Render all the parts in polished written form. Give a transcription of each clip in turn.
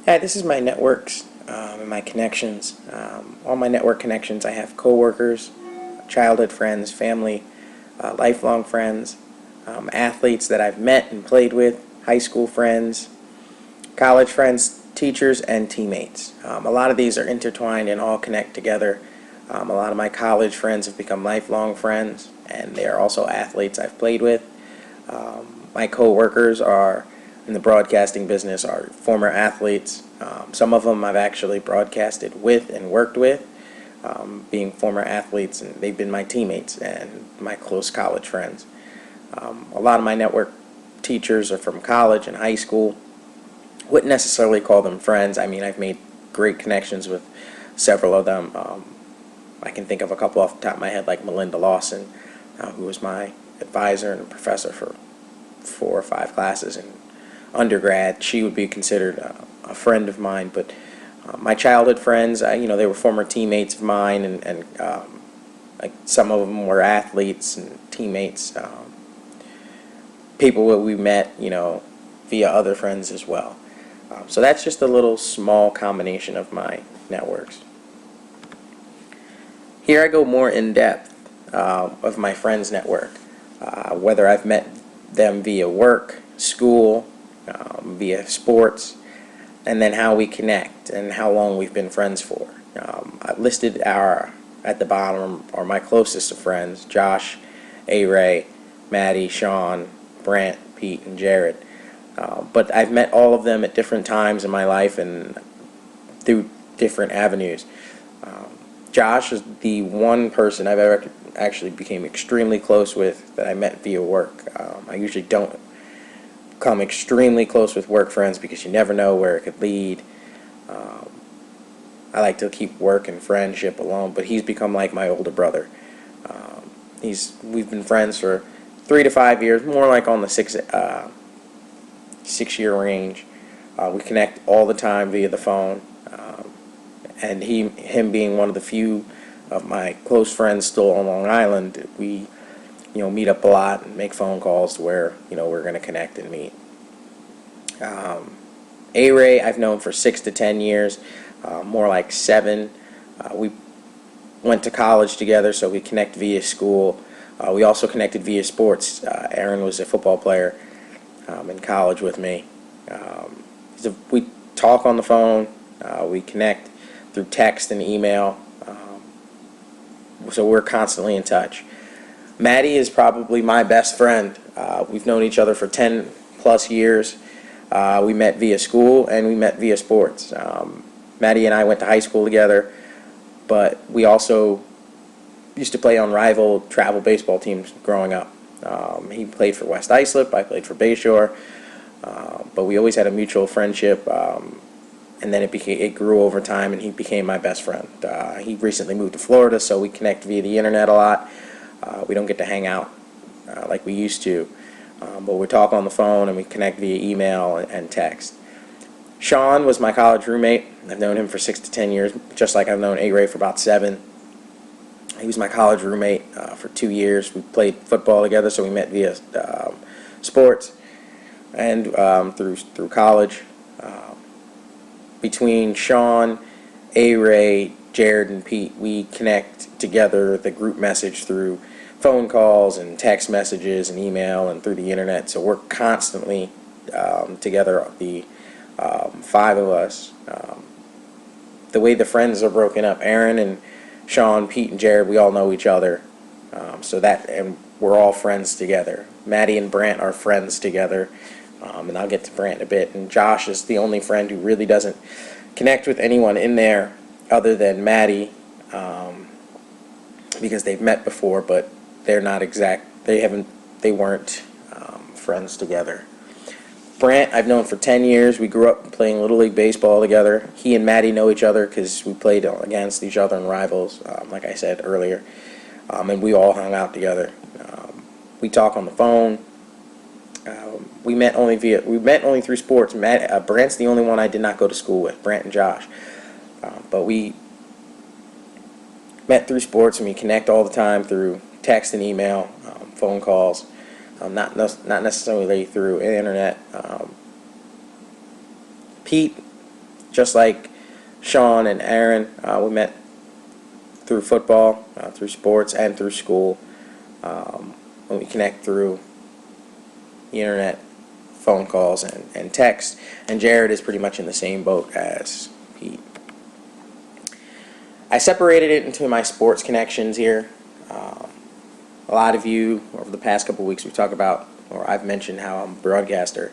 Hi, this is my networks and my connections. All my network connections, I have coworkers, childhood friends, family, lifelong friends, athletes that I've met and played with, high school friends, college friends, teachers, and teammates. A lot of these are intertwined and all connect together. A lot of my college friends have become lifelong friends, and they are also athletes I've played with. My co-workers are in the broadcasting business are former athletes. Some of them I've actually broadcasted with and worked with, being former athletes, and they've been my teammates and my close college friends. A lot of my network teachers are from college and high school. Wouldn't necessarily call them friends. I mean, I've made great connections with several of them. I can think of a couple off the top of my head, like Melinda Lawson, who was my advisor and professor for 4 or 5 classes in undergrad. She would be considered a friend of mine. But my childhood friends, they were former teammates of mine, and like some of them were athletes and teammates, people that we met, via other friends as well. So that's just a little small combination of my networks. Here I go more in depth of my friends network, whether I've met them via work, school, via sports, and then how we connect and how long we've been friends for. I've listed at the bottom are my closest of friends: Josh, A-Ray, Maddie, Sean, Brant, Pete, and Jared. But I've met all of them at different times in my life and through different avenues. Josh is the one person I've ever actually became extremely close with that I met via work. I usually don't become extremely close with work friends because you never know where it could lead. I like to keep work and friendship alone, but he's become like my older brother. We've been friends for 3 to 5 years, more like on the 6 year range. We connect all the time via the phone, and him being one of the few of my close friends still on Long Island, we meet up a lot and make phone calls to where we're going to connect and meet. A-Ray I've known for 6 to 10 years, more like 7. We went to college together, so we connect via school. We also connected via sports. Aaron was a football player in college with me. We talk on the phone. We connect through text and email. So we're constantly in touch. Maddie is probably my best friend. We've known each other for 10 plus years. We met via school and we met via sports. Maddie and I went to high school together, but we also used to play on rival travel baseball teams growing up. He played for West Islip, I played for Bayshore, but we always had a mutual friendship, and then it grew over time, and he became my best friend. He recently moved to Florida, so we connect via the internet a lot. We don't get to hang out like we used to, but we talk on the phone and we connect via email and text. Sean was my college roommate. I've known him for 6 to 10 years, just like I've known A-Ray for about 7. He was my college roommate for 2 years. We played football together, so we met via sports and through college. Between Sean, A-Ray, Jared, and Pete, we connect together the group message through phone calls and text messages and email and through the internet. So we're constantly together, the 5 of us. The way the friends are broken up, Aaron and Sean, Pete, and Jared, we all know each other. And we're all friends together. Maddie and Brant are friends together. And I'll get to Brant in a bit. And Josh is the only friend who really doesn't connect with anyone in there other than Maddie, because they've met before, but they're not they weren't friends together. Brant I've known for 10 years. We grew up playing Little League Baseball together. He and Maddie know each other because we played against each other in rivals, like I said earlier. And we all hung out together. We talk on the phone. We met only through sports. Brant's the only one I did not go to school with, Brant and Josh. But we met through sports, and we connect all the time through text and email, phone calls, not necessarily through the internet. Pete just like Sean and Aaron, we met through football, through sports, and through school. And we connect through the internet, phone calls, and text. And Jared is pretty much in the same boat as Pete. I separated it into my sports connections here. A lot of you, over the past couple weeks, we've talked about, or I've mentioned how I'm a broadcaster.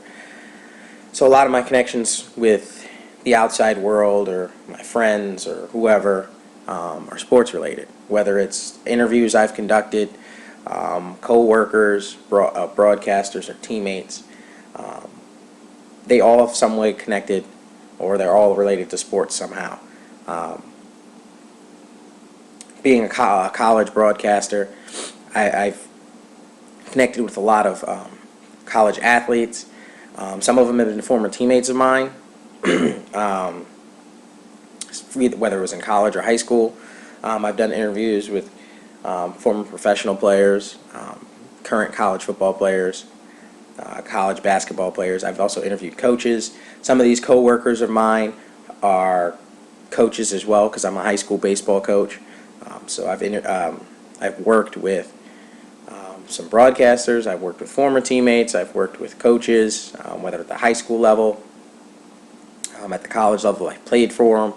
So a lot of my connections with the outside world or my friends or whoever are sports related, whether it's interviews I've conducted, co-workers, broadcasters, or teammates. They all have some way connected, or they're all related to sports somehow. Being a college broadcaster, I've connected with a lot of college athletes. Some of them have been former teammates of mine, whether it was in college or high school. I've done interviews with former professional players, current college football players, college basketball players. I've also interviewed coaches. Some of these co-workers of mine are coaches as well, because I'm a high school baseball coach. So I've worked with some broadcasters. I've worked with former teammates. I've worked with coaches, whether at the high school level, at the college level. I played for them.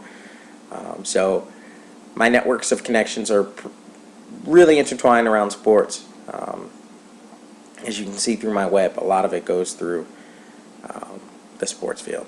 So my networks of connections are really intertwined around sports. As you can see through my web, a lot of it goes through the sports field.